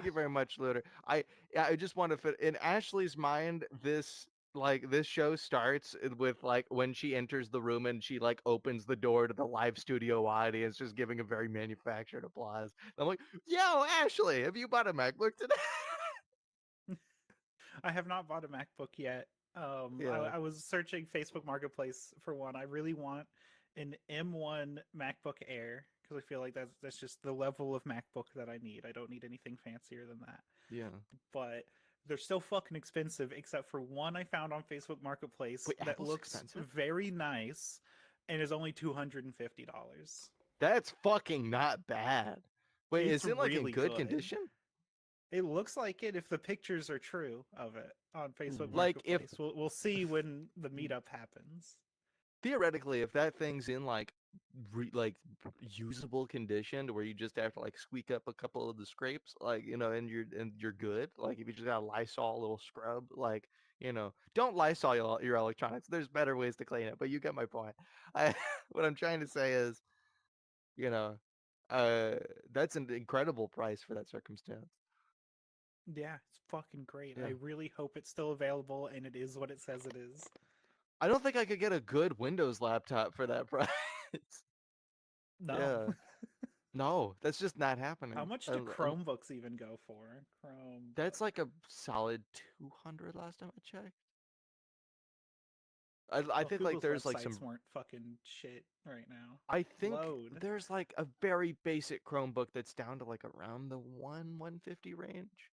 Thank you very much, Luder. I just want to fit in Ashley's mind. This show starts with like when she enters the room and she like opens the door to the live studio audience, just giving a very manufactured applause. I'm like, yo, Ashley, have you bought a MacBook today? I have not bought a MacBook yet. Yeah. I was searching Facebook Marketplace for one. I really want an M1 MacBook Air because I feel like that's just the level of MacBook that I need. I don't need anything fancier than that. Yeah. But they're still fucking expensive, except for one I found on Facebook Marketplace Wait, that Apple's looks expensive? very nice and is only $250. That's fucking not bad. Wait, It's is it like in really good good. condition? It looks like it if the pictures are true of it on Facebook Like if Marketplace. We'll see when the meetup happens. theoretically, if that thing's in like like usable condition to where you just have to like squeak up a couple of the scrapes, like and you're good. Like if you just got a Lysol, a little scrub, like don't Lysol your electronics. There's better ways to clean it, but you get my point. I what I'm trying to say is, you know, uh, that's an incredible price for that circumstance. Yeah, it's fucking great. Yeah, I really hope it's still available and it is what it says it is. I don't think I could get a good Windows laptop for that price. No. Yeah. No, that's just not How happening. much do Chromebooks even go for? That's Chromebook. like a solid 200 last time I checked. I Well, think like Google's there's like websites some. weren't fucking shit right now. I think Load. there's like a very basic Chromebook that's down to like around the 150 range.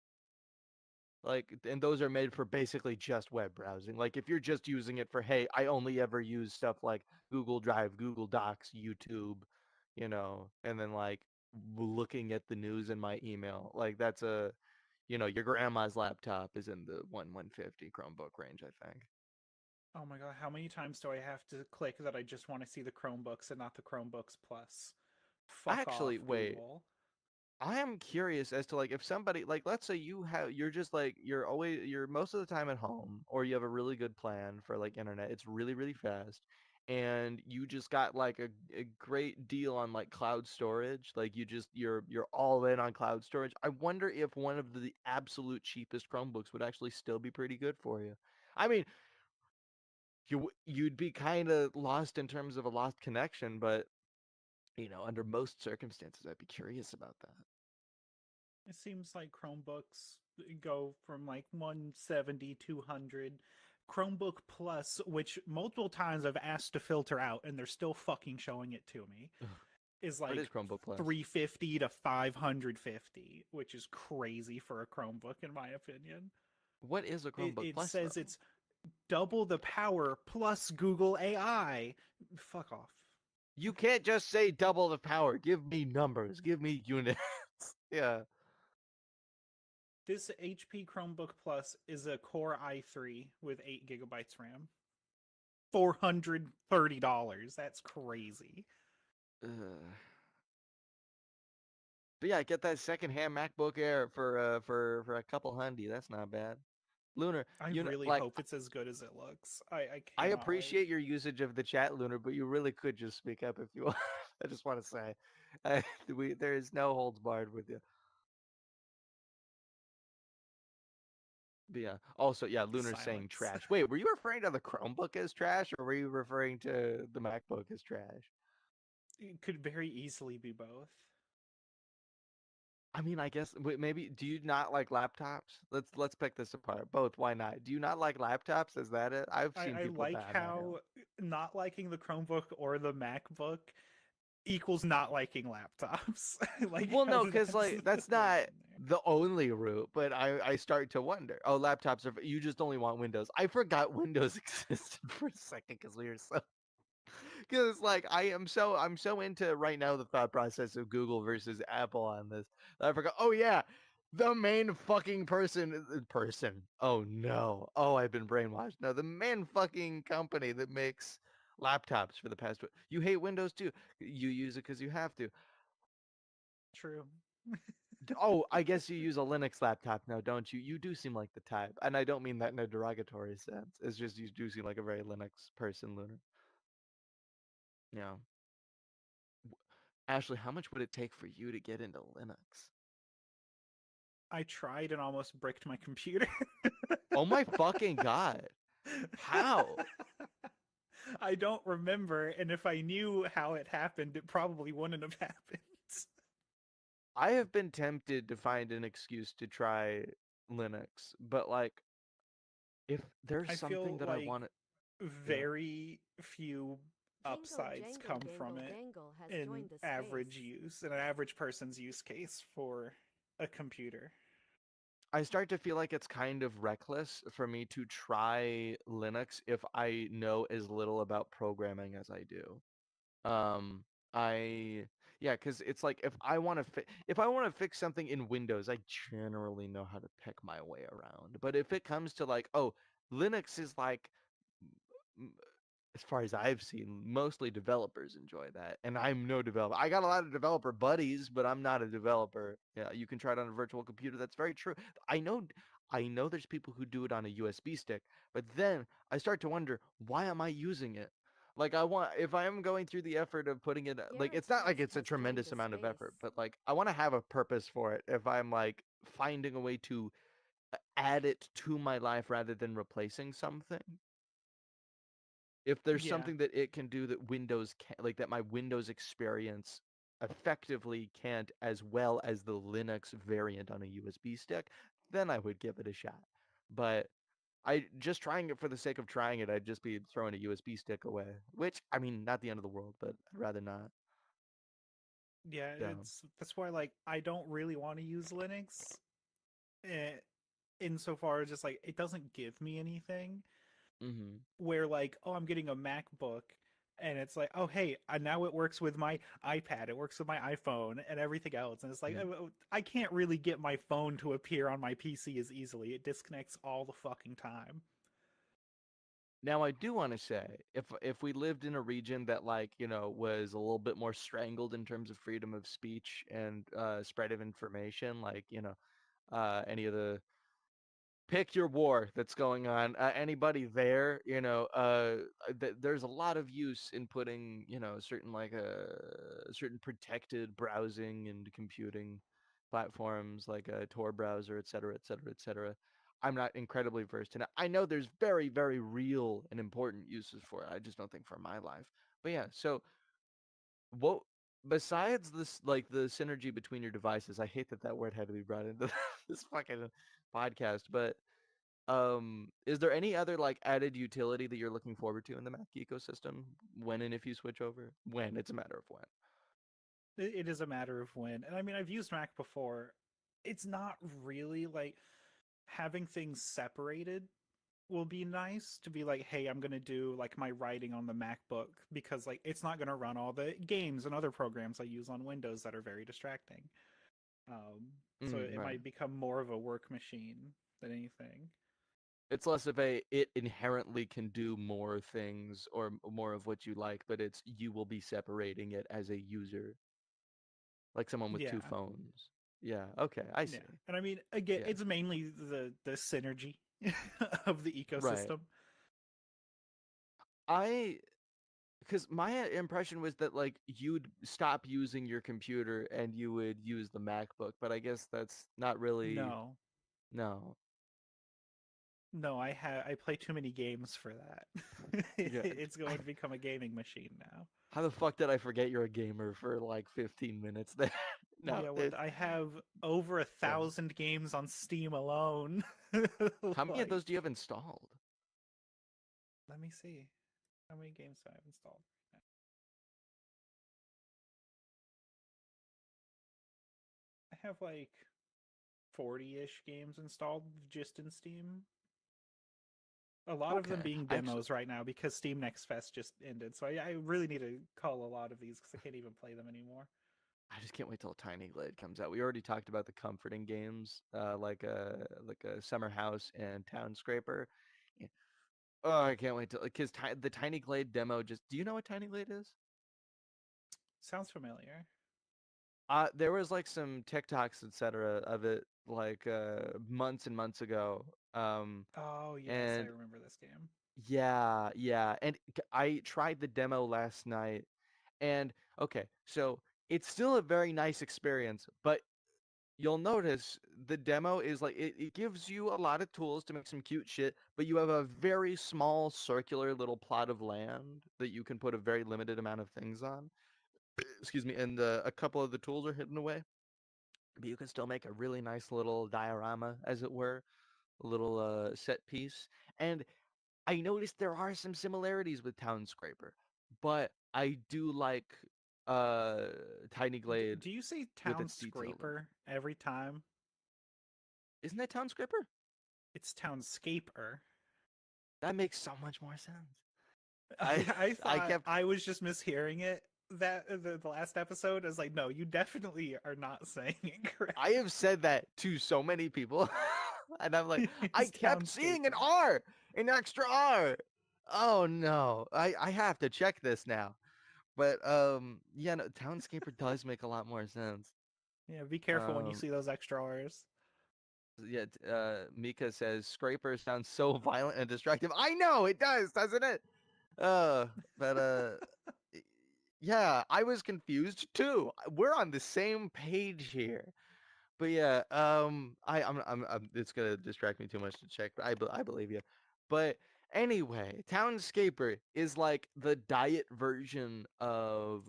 Like, and those are made for basically just web browsing. Like, if you're just using it for, hey, I only ever use stuff like Google Drive, Google Docs, YouTube, and then like looking at the news in my email, like your grandma's laptop is in the 150 Chromebook range, I think. Oh my god, how many times do I have to click that I just want to see the Chromebooks and not the Chromebooks Plus? Fuck off, Actually, wait. Google. I am curious as to like if somebody like let's say you're just like you're most of the time at home or you have a really good plan for like internet. It's really really fast and you just got like a great deal on like cloud storage. Like you're all in on cloud storage. I wonder if one of the absolute cheapest Chromebooks would actually still be pretty good for you. I mean, you'd be kind of lost in terms of a lost connection, but under most circumstances I'd be curious about that. It seems like Chromebooks go from like 170, 200. Chromebook Plus, which multiple times I've asked to filter out and they're still fucking showing it to me, is What is like Chromebook Plus? 350 to 550, which is crazy for a Chromebook in my opinion. What is a It, Chromebook it Plus says though? it's double the power plus Google AI. Fuck off. You can't just say double the power. Give me numbers. Give me units. Yeah. This HP Chromebook Plus is a Core i3 with 8 gigabytes RAM. $430. That's crazy. Ugh. But yeah, get that secondhand MacBook Air for a couple hundy. That's not bad. Lunar, I really like hope it's as good as it looks. I I cannot wait. appreciate your usage of the chat, Lunar, but you really could just speak up if you want. I just want to say, there is no holds barred with you. But yeah. Also, yeah, Lunar's saying Silence. trash. Wait, were you referring to the Chromebook as trash, or were you referring to the MacBook as trash? It could very easily be both. I mean, I guess maybe. Do you not like laptops? Let's pick this apart. Both. Why not? Do you not like laptops? Is that it? I've seen I people like die on that hill. how not liking the Chromebook or the MacBook equals not liking laptops. I like Well, how no, because that's like the that's point not in there. the only route. But I start to wonder. Oh, laptops are. You just only want Windows. I forgot Windows existed for a second because we were so. Because like I'm so into right now the thought process of Google versus Apple on this. I forgot. Oh yeah, the main fucking person. Oh no. Oh, I've been brainwashed. No, the main fucking company that makes laptops for the past. You hate Windows too. You use it because you have to. True. Oh, I guess you use a Linux laptop now, don't you? You do seem like the type, and I don't mean that in a derogatory sense. It's just you do seem like a very Linux person, Lunar. Yeah. Ashley, how much would it take for you to get into Linux? I tried and almost bricked my computer. Oh my fucking god. How? I don't remember, and if I knew how it happened, it probably wouldn't have happened. I have been tempted to find an excuse to try Linux, but like if there's I something feel that I like want to, yeah. very few Jango upsides Jango come from Dangle it Dangle has in joined the average space. use, in an average person's use case for a computer. I start to feel like it's kind of reckless for me to try Linux if I know as little about programming as I do. Um, I yeah, because it's like if I want to fix something in Windows, I generally know how to pick my way around. But if it comes to like, oh, Linux is like m- as far as I've seen, mostly developers enjoy that. And I'm no developer. I got a lot of developer buddies, but I'm not a developer. Yeah, you can try it on a virtual computer. That's very true. I know I know there's people who do it on a USB stick, but then I start to wonder, why am I using it? Like I want if I am going through the effort of putting it like Garrett it's not like Frost it's a has joined tremendous the amount of effort, space. but like I want to have a purpose for it if I'm like finding a way to add it to my life rather than replacing something. If there's Yeah, something that it can do that Windows can, like that my Windows experience effectively can't as well as the Linux variant on a USB stick, then I would give it a shot. But I just trying it for the sake of trying it, I'd just be throwing a USB stick away. Which I mean, not the end of the world, but I'd rather not. yeah, So, it's that's why like I don't really want to use Linux, eh, insofar as just like it doesn't give me anything. hmm Where like, oh, I'm getting a MacBook, and it's like, oh, hey, now it works with my iPad, it works with my iPhone, and everything else, and it's like, yeah. I can't really get my phone to appear on my PC as easily. It disconnects all the fucking time. Now I do want to say, if we lived in a region that like was a little bit more strangled in terms of freedom of speech and spread of information, like any of the pick your war that's going on, anybody there, there's a lot of use in putting certain like certain protected browsing and computing platforms like a Tor browser, et cetera, et cetera, et cetera. I'm not incredibly versed in it. I know there's very, very real and important uses for it. I just don't think for my life. But yeah, so what besides this like the synergy between your devices, I hate that that word had to be brought into this fucking podcast, but is there any other like added utility that you're looking forward to in the Mac ecosystem when and if you switch over? When it's a matter of when. It is a matter of when. And I mean, I've used Mac before. It's not really like having things separated will be nice to be like, hey, I'm gonna do like my writing on the MacBook because like it's not gonna run all the games and other programs I use on Windows that are very distracting. So it Right. might become more of a work machine than anything. It's less of a it inherently can do more things or more of what you like, but it's you will be separating it as a user, like someone with two Yeah, phones. Yeah, okay, I yeah. see. And I mean, again, Yeah. it's mainly the synergy of the Right. ecosystem. I because my impression was that like you'd stop using your computer and you would use the MacBook, but I guess that's not really No, no. no, I play too many games for that. Yeah. It's I going to become a gaming machine now. How the fuck did I forget you're a gamer for like 15 minutes there? No, Yeah, what it's I have over a yeah. thousand games on Steam alone. How many of Like, those do you have installed? let me see how many games do I have installed. I have like 40-ish games installed just in Steam. A lot of them Okay. being Actually, demos right now because Steam Next Fest just ended. So I really need to call a lot of these because I can't even play them anymore. I just can't wait till Tiny Glade comes out. We already talked about the comforting games, like a Summer House and Town Scraper. Yeah. Oh, I can't wait till because the Tiny Glade demo just. Do you know what Tiny Glade is? Sounds familiar. There was like some TikToks, etc., of it like months and months ago. Oh, yes, I And remember this game. yeah, yeah. And I tried the demo last night. And okay, so it's still a very nice experience, but you'll notice the demo is like it gives you a lot of tools to make some cute shit, but you have a very small circular little plot of land that you can put a very limited amount of things on. Excuse me, and a couple of the tools are hidden away, but you can still make a really nice little diorama, as it were, a little set piece. And I noticed there are some similarities with Town Scraper, but I do like uh Tiny Glade Do you say with town its detail. scraper every time? Isn't that Town Scraper? It's townscaper. That makes so much more sense. I I I thought kept I was just mishearing it that the last episode. I was like, no, you definitely are not saying it I correctly. have said that to so many people, and I'm like, I It's kept seeing an townscaper. R, an extra R. Oh no, I have to check this now. But yeah, no, Townscaper does make a lot more sense. Yeah, be careful when you Um, see those extra R's. yeah, Mika says Scraper sounds so violent and destructive. I know it does, doesn't it? Uh, but y- yeah, I was confused too. We're on the same page here. But yeah, I'm it's gonna distract me too much to check, but I believe you. But anyway, Townscaper is like the diet version of.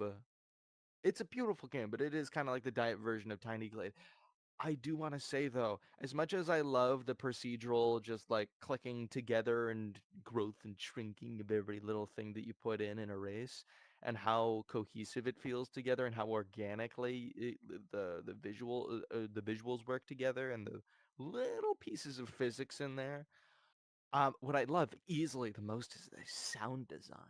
It's a beautiful game, but it is kind of like the diet version of Tiny Glade. I do want to say though, as much as I love the procedural, just like clicking together and growth and shrinking of every little thing that you put in a race, and how cohesive it feels together, and how organically the visuals work together, and the little pieces of physics in there. What I love easily the most is the sound design.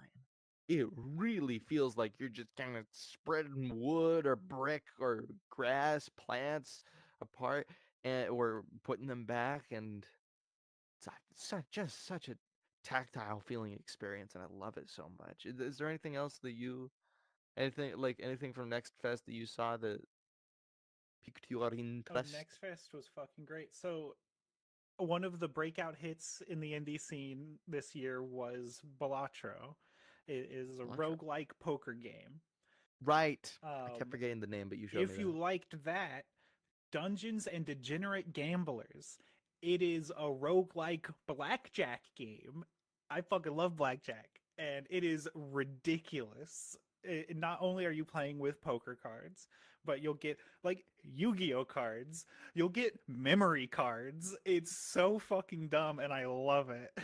It really feels like you're just kind of spreading wood or brick or grass, plants apart, or putting them back, and just such a tactile feeling experience, and I love it so much. Is there anything else that anything from Next Fest that you saw that piqued your Oh, interest? Next Fest was fucking great. So one of the breakout hits in the indie scene this year was Balatro. It is a Electro. roguelike poker game. Right. I kept Um, forgetting the name, but you showed me if you that. liked that, Dungeons and Degenerate Gamblers. It is a roguelike blackjack game. I fucking love blackjack, and it is ridiculous. Not only are you playing with poker cards, but you'll get like Yu-Gi-Oh cards. You'll get memory cards. It's so fucking dumb, and I love it.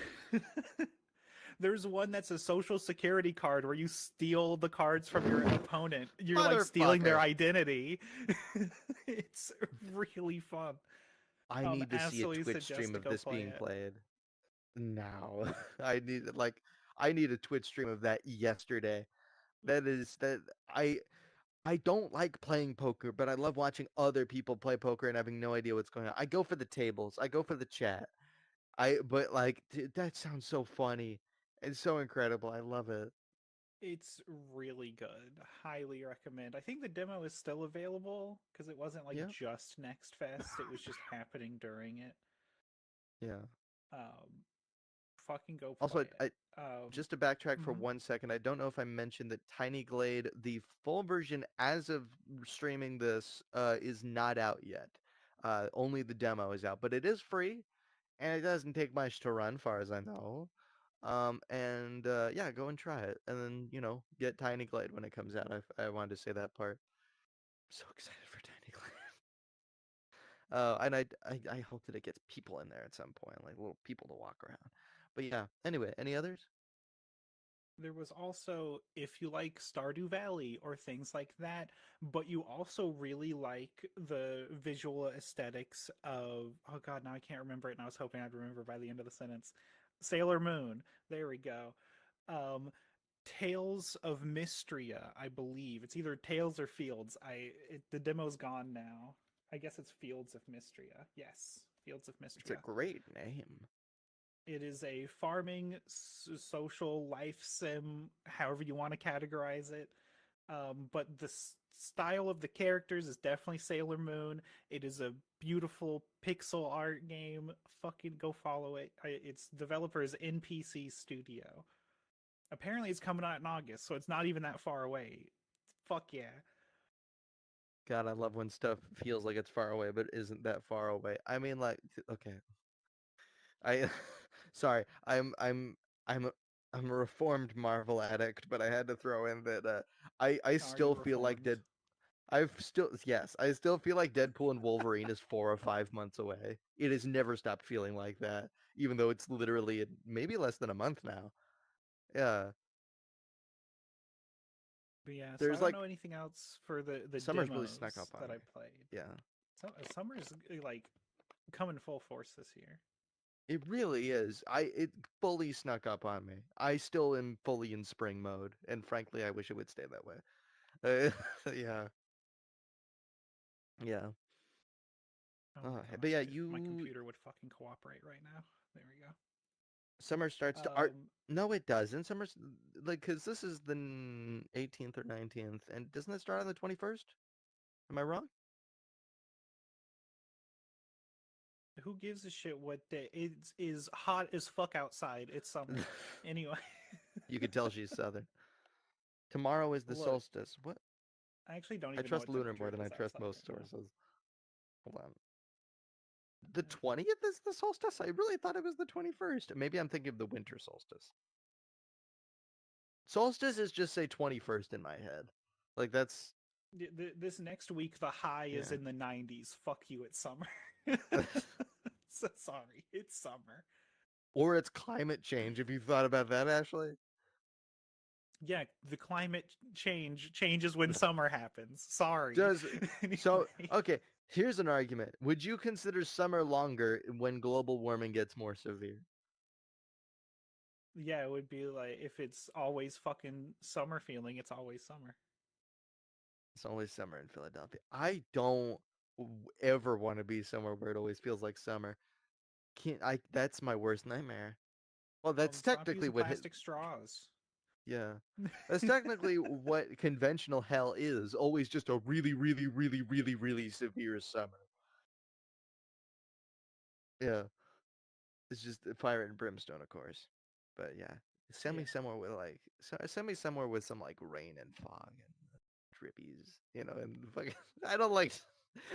There's one that's a social security card where you steal the cards from your opponent. You're like stealing their Motherfucker. identity. It's really fun. I need to see a Absolutely Twitch suggest stream to of go this play being it. played. Now. I need a Twitch stream of that yesterday. That is that I don't like playing poker, but I love watching other people play poker and having no idea what's going on. I go for the tables. I go for the chat. I but like dude, that sounds so funny and so incredible. I love it. It's really good. Highly recommend. I think the demo is still available because it wasn't like Yeah. just Next Fest, it was just happening during it. Yeah. Um, fucking go play Also, it. just to backtrack for Mhm. 1 second, I don't know if I mentioned that Tiny Glade, the full version as of streaming this, is not out yet. Only the demo is out, but it is free and it doesn't take much to run, far as I know. And yeah, go and try it, and then get Tiny Glade when it comes out. I wanted to say that part. I'm so excited for Tiny Glade. And I hope that it gets people in there at some point, like little people to walk around. But yeah. Anyway, any others? There was also, if you like Stardew Valley or things like that, but you also really like the visual aesthetics of, oh god, now I can't remember it, and I was hoping I'd remember by the end of the sentence. Sailor Moon. There we go. Um, Tales of Mystria, I believe. It's either Tales or Fields. The demo's gone now. I guess it's Fields of Mystria. Yes, Fields of It's a Mystria. great name. It is a farming social life sim, however you want to categorize it. But the style of the characters is definitely Sailor Moon. It is a beautiful pixel art game. Fucking go follow it. Its developer is NPC Studio. Apparently, it's coming out in August, so it's not even that far away. Fuck yeah. God, I love when stuff feels like it's far away, but isn't that far away. I mean, like, okay, I, sorry, I'm a, I'm a reformed Marvel addict, but I had to throw in that I Are you still feel like reformed? Dead. I've still yes, I still feel like Deadpool and Wolverine is 4 or 5 months away. It has never stopped feeling like that, even though it's literally maybe less than a month now. Yeah, But yeah, so I there's don't like know anything else for the summer's really snuck up demos on that me. I played. Yeah, So, summer's like coming full force this year. it really is. It fully snuck up on me. I still am fully in spring mode, and frankly, I wish it would stay that way. Yeah, yeah. Oh my But gosh, yeah, if my you computer would fucking cooperate right now. There we go. summer starts to art. Um, No, it doesn't. Summer's like because this is the 18th or 19th, and doesn't it start on the 21st? Am I wrong? who gives a shit what day? It is hot as fuck outside. It's summer. Anyway, You could tell she's southern. Tomorrow is the look, solstice. What? I actually don't I even know trust what lunar temperature more it than I is trust outside most right now. sources. Hold on. The 20th is the solstice? I really thought it was the 21st. Maybe I'm thinking of the winter solstice. Solstice is just say 21st in my head. Like that's This next week, the high is yeah. in the 90s. Fuck you, it's summer. So sorry, it's summer. Or it's climate change. If you thought about that, Ashley. Yeah, the climate change changes when summer happens. Sorry. Does so Anyway, okay, here's an argument. Would you consider summer longer when global warming gets more severe? yeah, it would be like if it's always fucking summer feeling, it's always summer. It's only summer in Philadelphia. I don't ever want to be somewhere where it always feels like summer. Can't I that's my worst nightmare. Well, Well, that's then stop technically using what hit plastic straws. yeah. That's technically what conventional hell is. Always just a really, really, really, really, really severe summer. Yeah. It's just fire and brimstone, of course. But yeah, send me Yeah. somewhere with like, send me somewhere with some like rain and fog and drippies, and fucking. I don't like,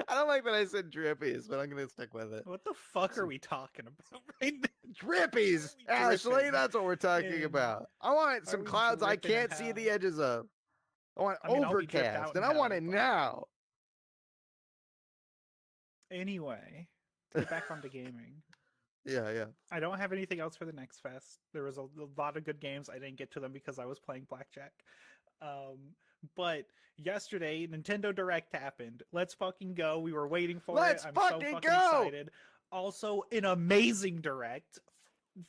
I don't like that I said drippies, but I'm gonna stick with it. What the fuck are Some we talking about right now? Why are drippies, we Ashley. dripping? That's what we're talking And about. I want why are some we clouds I dripping in can't see the hell? edges of. I want I mean, I'll be dripped overcast, out in and I want hell, it but now. anyway, to get back onto gaming. Yeah, yeah. I don't have anything else for the next fest. There was a lot of good games. I didn't get to them because I was playing blackjack. Um, but yesterday, Nintendo Direct happened. Let's fucking go. We were waiting for it. Let's I'm so fucking fucking go. excited. Also, an amazing Direct.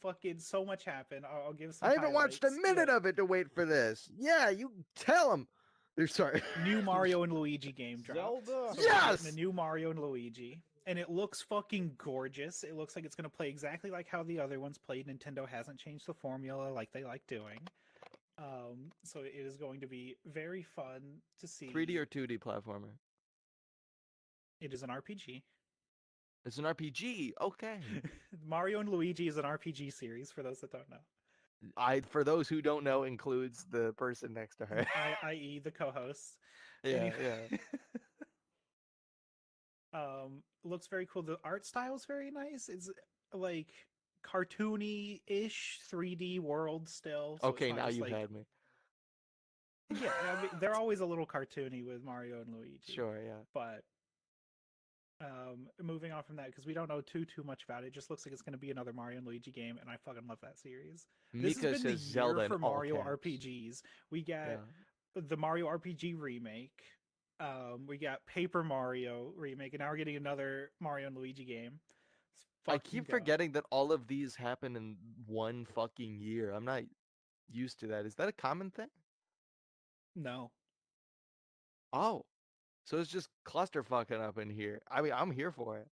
Fucking so much happened. I'll give some I haven't watched a highlights. minute But of it to wait for this. Yeah, you tell them. They're sorry. new Mario and Luigi game dropped. Zelda. So we're getting a Yes. new Mario and Luigi. And it looks fucking gorgeous. It looks like it's going to play exactly like how the other ones played. Nintendo hasn't changed the formula like they like doing. So it is going to be very fun to 3D see. or 2D platformer? It is an RPG. It's an RPG. Okay. Mario and Luigi is an RPG series for those that don't know. I for those who don't know includes the person next to her. I.e. the co-hosts. Yeah, Anyway, yeah. looks very cool. The art style is very nice. It's like cartoony-ish 3D world still, so it's Okay, not now just you've like had me. yeah. I mean, they're always a little cartoony with Mario and Luigi, Sure, yeah. but moving on from that because we don't know too much about it. It just looks like it's going to be another Mario and Luigi game, and I fucking love that series. This has Mika been the says year Zelda in for all Mario caps. RPGs. We got Yeah. the Mario RPG remake. We got Paper Mario remake, and now we're getting another Mario and Luigi game. Let's I fucking keep go. forgetting that all of these happen in one fucking year. I'm not used to that. Is that a common thing? No, Oh, so it's just clusterfucking up in here. I mean, I'm here for it.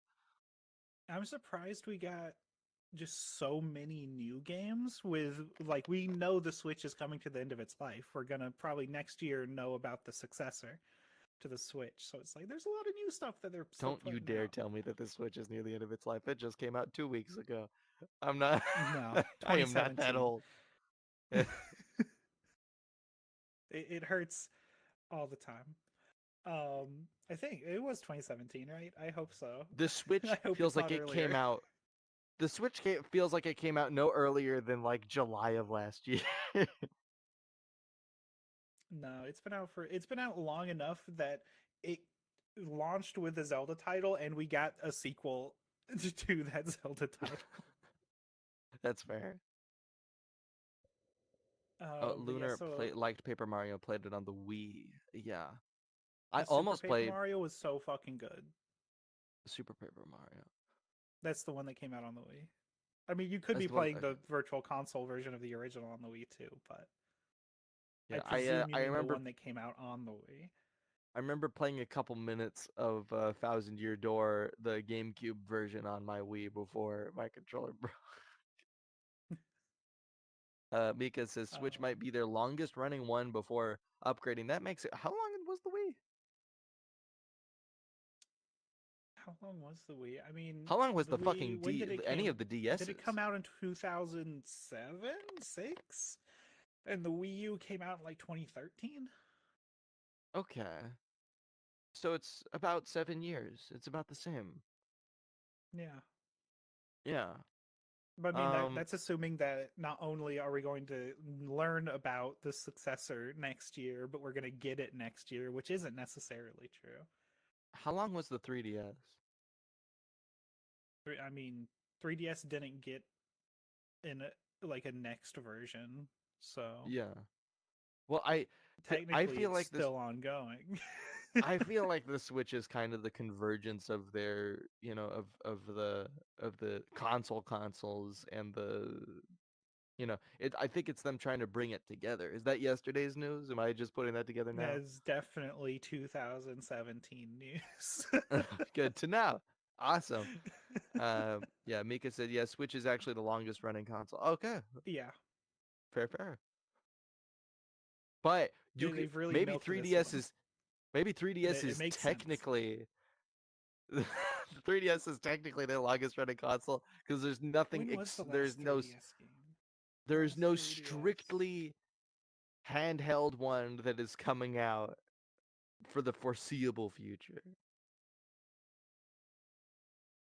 I'm surprised we got just so many new games with like we know the Switch is coming to the end of its life. We're gonna probably next year know about the successor to the Switch. So it's like there's a lot of new stuff that they're still Don't you putting dare out. tell me that the Switch is near the end of its life. It just came out 2 weeks ago. I'm not. No, I am not that 2017. old. It hurts all the time. I think it was 2017, right? I hope so. The I Switch hope feels it's like not it came earlier. out. The feels like it came out no earlier than like July of last year. No, it's been out long enough that it launched with a Zelda title and we got a sequel to that Zelda title. That's fair. But yeah, Lunar so liked Paper Mario, played it on the Wii. Yeah, I the Super almost Paper played Mario was so fucking good. Super Paper Mario. That's the one that came out on the Wii. I mean, you could That's be the one. playing the virtual console version of the original on the Wii too, but I Yeah, presume you I mean the remember one that came out on the Wii. playing a couple minutes of Thousand Year Door, the GameCube version on my Wii before my controller broke. Mika says Switch might Um, be their longest running one before upgrading. That makes it. How long was the Wii? how long was the Wii? I mean, How long was the the fucking Wii. When D? did it Any came? of the Did it DSs? come out in 2007, six? And the Wii U came out in like 2013. Okay, so it's about 7 years. It's about the same. Yeah, Yeah. but I mean Um, that's assuming that not only are we going to learn about the successor next year, but we're going to get it next year, which isn't necessarily true. how long was the 3DS? I mean, 3DS didn't get in like a next version, so Yeah. Well, I technically feel it's like this. still ongoing. I feel like the Switch is kind of the convergence of their, of the consoles and I think it's them trying to bring it together. Is that yesterday's news? Am I just putting that together now? That's definitely 2017 news. Good to know. Awesome. Yeah, Mika said, yeah, Switch is actually the longest running console. Okay, Yeah, fair. But you could they've really milked this one, maybe and 3DS it is makes sense. technically the 3DS is technically their longest running console because When was the last 3DS game? there's Last no 3DS. strictly handheld one that is coming out for the foreseeable future.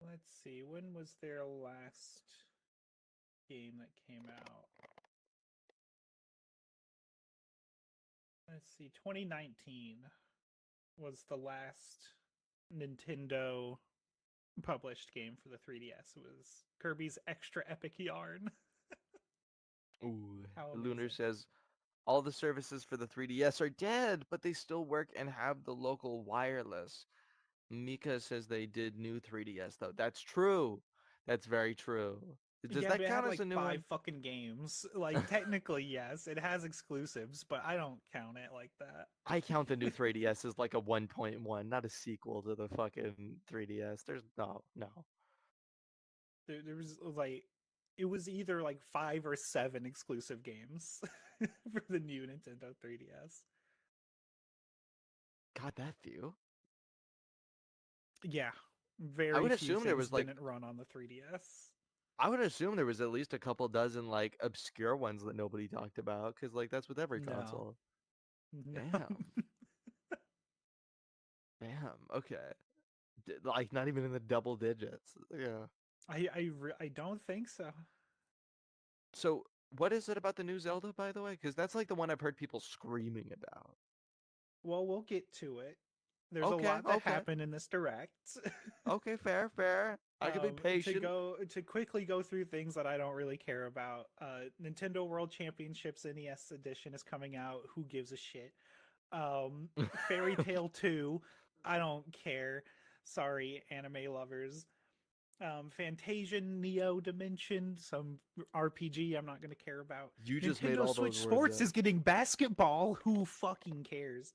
Let's see. When was their last game that came out? Let's see. 2019 was the last Nintendo published game for the 3DS. It was Kirby's Extra Epic Yarn. Ooh, How Lunar amazing. says all the services for the 3DS are dead, but they still work and have the local wireless. Mika says they did new 3DS though. That's true. That's very true. Does Yeah, but that it had count as like a new five one? fucking games. Like, technically, yes, it has exclusives, but I don't count it like I count the new that. 3DS as like a 1.1, not a sequel to the fucking 3DS. There's no. There was like, it was either like five or seven exclusive games for the new Nintendo 3DS. God, that few. Yeah, I very would few assume there things was like didn't run on the 3DS. I would assume there was at least a couple dozen like obscure ones that nobody talked about because like that's with every No, console. no. Damn. Damn. Okay. Like not even in the double digits. Yeah. I don't think so. So what is it about the new Zelda, by the way? Because that's like the one I've heard people screaming about. Well, we'll get to it. There's a Okay, lot that okay, happened in this direct. okay, fair. I can be patient. To quickly go through things that I don't really care about. Nintendo World Championships NES edition is coming out. Who gives a shit? Fairy Tale 2, I don't care. Sorry, anime lovers. Fantasian Neo Dimension, some RPG I'm not going to care about. You just made Nintendo all those Switch words Sports up. is getting basketball. Who fucking cares?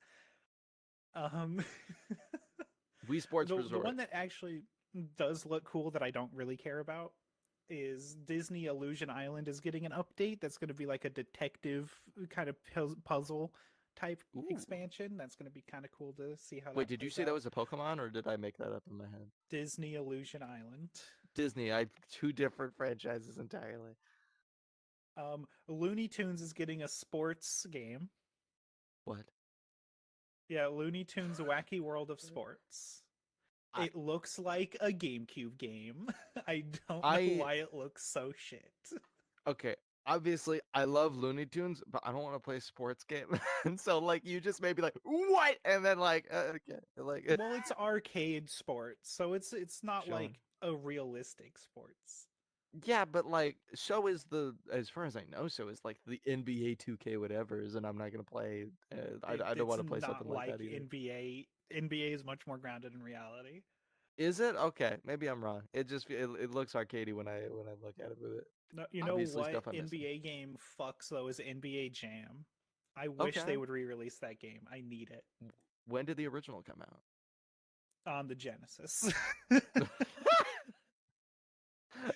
Um, Wii Sports the one Resort. that actually does look cool that I don't really care about is Disney Illusion Island is getting an update that's going to be like a detective kind of puzzle type Ooh. expansion. That's going to be kind of cool to see how Wait, that did you plays say that out. was a Pokemon or did I make that up in my head? Disney Illusion Island. Disney. I two different franchises entirely. Looney Tunes is getting a sports game. What? Yeah, Looney Tunes Wacky World of Sports. I It looks like a GameCube game. I don't know I why it looks so shit. okay. Obviously, I love Looney Tunes, but I don't want to play a sports game. And so, like, you just may be like, "What?" And then, like, okay, like, Well, it's arcade sports, so it's not sure. like a realistic sports. Yeah, but like, so is as far as I know, so is like the NBA 2K whatever's, and I'm not gonna play. I don't It's want to play not something like like that either. NBA. NBA is much more grounded in reality. Is it? Okay, maybe I'm wrong. It looks arcadey when I look at it, but No, you know obviously what stuff I'm missing. NBA game fucks though is NBA Jam. I wish Okay, they would re-release that game. I need it when did the original come on the Genesis. out?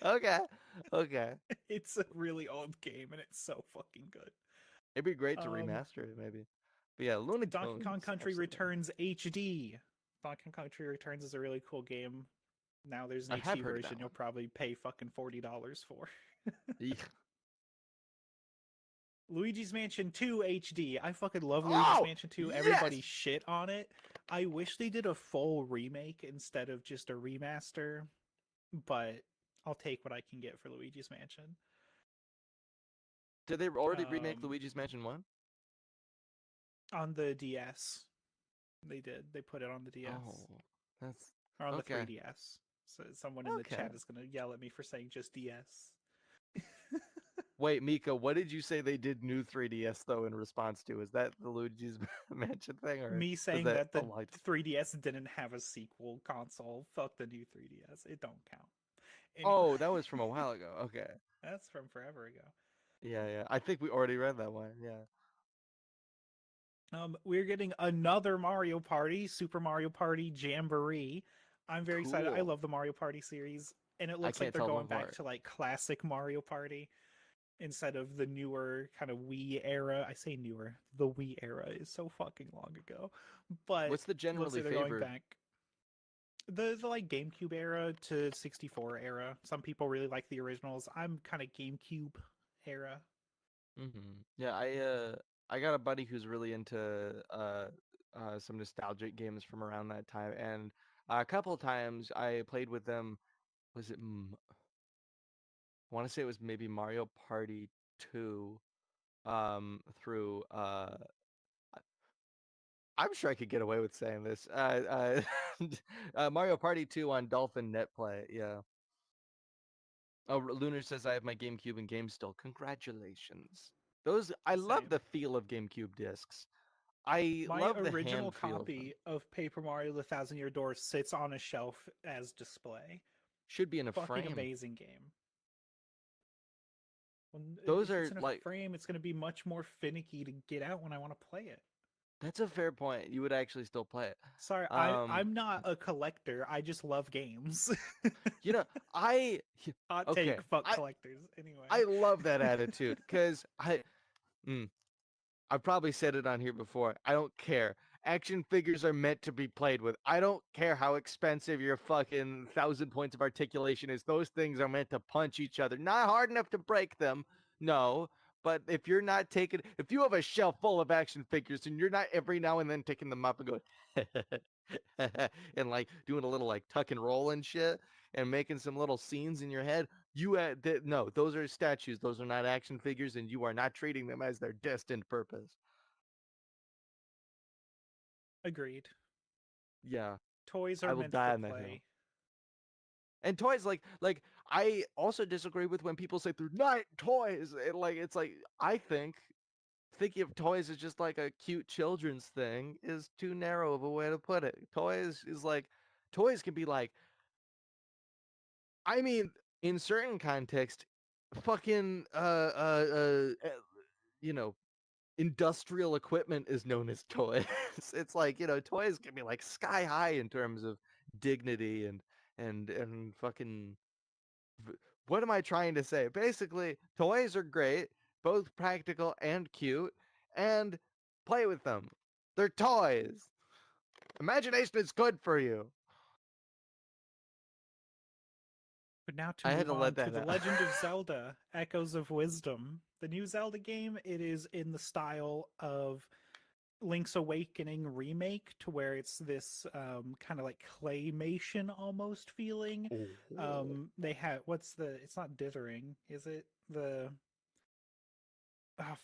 Okay, okay. It's a really old game and it's so fucking good. It'd be great to Um, remaster it, maybe. But yeah, Looney Donkey Kong Tunes, Country absolutely. Returns HD. Donkey Kong Country Returns is a really cool game. Now there's an I have HD heard of version that you'll one. probably pay fucking $40 for. Yeah. Luigi's Mansion 2 HD. I fucking love Luigi's Oh Mansion 2. yes! Everybody shit on it. I wish they did a full remake instead of just a remaster, but I'll take what I can get for Luigi's Mansion. Did they already remake Um, Luigi's Mansion 1? on the DS, they did. They put it on the DS Oh, that's or on the okay. 3DS. So someone in the Okay. chat is gonna yell at me for saying just DS. Wait, Mika, what did you say they did new 3DS though in response to? Is that the Luigi's Mansion thing, or Me is saying that that a the lie? 3DS didn't have a sequel console. Fuck the new 3DS. It don't count. Anyway, Oh, that was from a while ago. Okay. that's from forever ago. Yeah, yeah. I think we already read that one. Yeah. We're getting another Mario Party, Super Mario Party Jamboree. I'm very excited. I Cool. love the Mario Party series, and it I looks like can't they're tell them going back apart. to like classic Mario Party instead of the newer kind of Wii era. I say newer. The Wii era is so fucking long ago, but What's the looks generally like they're going favored? back the like GameCube era to 64 era. Some people really like the originals. I'm kind of GameCube era. Yeah, I got a buddy who's really into some nostalgic games from around that time, and a couple of times I played with them. Was it? I want to say it was maybe Mario Party 2 through I'm sure I could get away with saying this. Mario Party 2 on Dolphin Netplay. Yeah. Oh, Lunar says I have my GameCube and game still. Congratulations. Those I love Same. the feel of GameCube discs. I My love the original hand feel of them. copy of Paper Mario: The Thousand Year Door sits on a shelf as display. Should be in a Fucking frame. amazing game. Those If it's are in a like frame, it's going to be much more finicky to get out when I want to play it. that's a fair point. You would actually still play it. Sorry, Um, I'm not a collector. I just love games. you know, I Hot okay. take, fuck collectors. Anyway, I love that attitude because mm, I've probably said it on here before. I don't care. Action figures are meant to be played with. I don't care how expensive your fucking 1,000 points of articulation is. Those things are meant to punch each other. Not hard enough to break them. No. But if you're not taking, if you have a shelf full of action figures and you're not every now and then taking them up and going, and like doing a little like tuck and roll and shit and making some little scenes in your head, no, those are statues. Those are not action figures, and you are not treating them as their destined purpose. agreed. Yeah, Toys I are will meant die for on that hill. play. And toys, like I also disagree with when people say they're not toys. It's like I think thinking of toys as just like a cute children's thing is too narrow of a way to put it. Toys can be like, I mean, in certain context, fucking you know, industrial equipment is known as toys. It's like, toys can be like sky high in terms of dignity and fucking what am I trying to say? Basically, toys are great, both practical and cute, and play with them. They're toys. Imagination is good for you. But now to I had move to let on to that The out. Legend of Zelda: Echoes of Wisdom. The new Zelda game, it is in the style of Link's Awakening remake to where it's this kind of like claymation almost feeling. Oh, They had what's the? It's not dithering, is it? The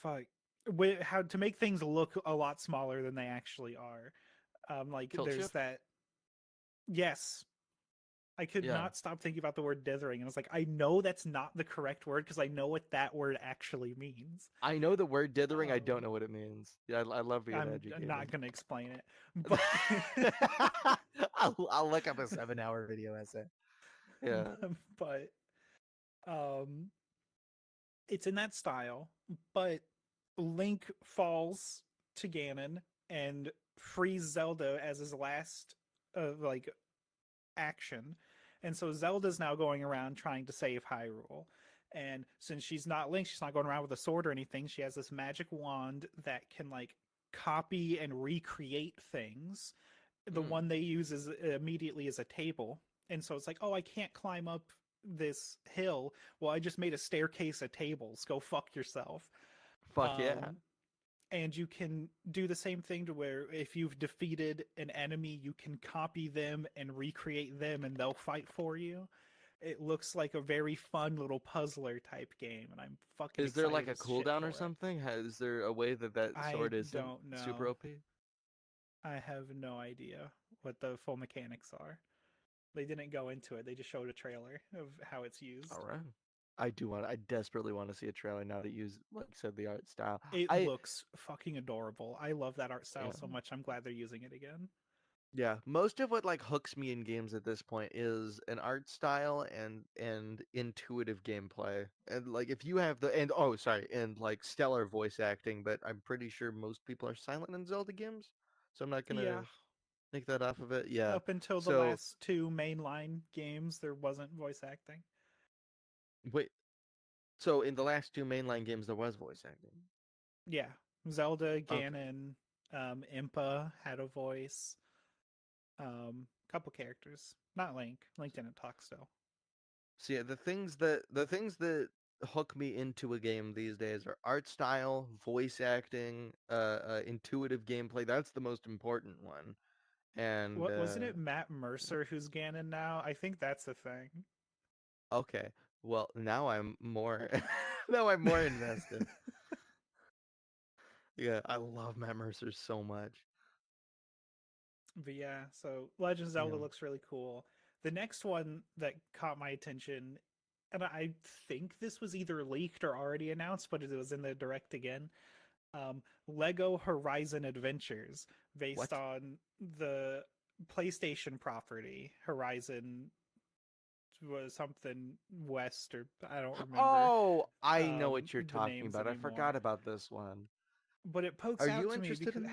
fuck. How to make things look a lot smaller than they actually are. Like tilt there's shift. that. Yes, I could Yeah, not stop thinking about the word dithering, and I was like, I know that's not the correct word because I know what that word actually means. I know the word dithering. I don't Um, know what it means. Yeah, I love being I'm educated. not going to explain it, but I'll look up a 7-hour video essay. Yeah. but um, it's in that style. But Link falls to Ganon and frees Zelda as his last like action. And so Zelda's now going around trying to save Hyrule. And since she's not Link, she's not going around with a sword or anything. She has this magic wand that can like copy and recreate things. The Mm, one they use is immediately is a table. And so it's like, oh, I can't climb up this hill. Well, I just made a staircase of tables. Go fuck yourself. fuck yeah. Um, and you can do the same thing to where if you've defeated an enemy, you can copy them and recreate them and they'll fight for you. It looks like a very fun little puzzler type game, and I'm fucking Is there like excited a as shit cooldown or for it. something? Is there a way that that I sword isn't don't super know. OP? I have no idea what the full mechanics are. They didn't go into it. They just showed a trailer of how it's All used. right. I desperately want to see a trailer now that you like you said the art style. It I looks fucking adorable. I love that art style yeah. so much. I'm glad they're using it again. Yeah, most of what like hooks me in games at this point is an art style and intuitive gameplay. And like if you have the and oh sorry, and like stellar voice acting, but I'm pretty sure most people are silent in Zelda games. So I'm not Yeah, gonna make that off of it. Yeah. up until the So last two mainline games, there wasn't voice acting. wait, so in the last two mainline games there was voice acting. Yeah, Zelda, Okay. Ganon, Impa had a voice. Couple characters, not Link. Link didn't talk still. So yeah, the things that hook me into a game these days are art style, voice acting, intuitive gameplay. That's the most important one. And What wasn't it? Matt Mercer who's Ganon now. I think that's the thing. okay, well now I'm more now I'm more invested. Yeah, I love Matt Mercer so much. But yeah, so Legend of Zelda Yeah. looks really cool. The next one that caught my attention, and I think this was either leaked or already announced, but it was in the direct again. Lego Horizon Adventures, based What? on the PlayStation property Horizon was something West or I don't remember Oh, I know what you're the talking names about. I forgot anymore. about this one. But it pokes Are out you to me interested because in this?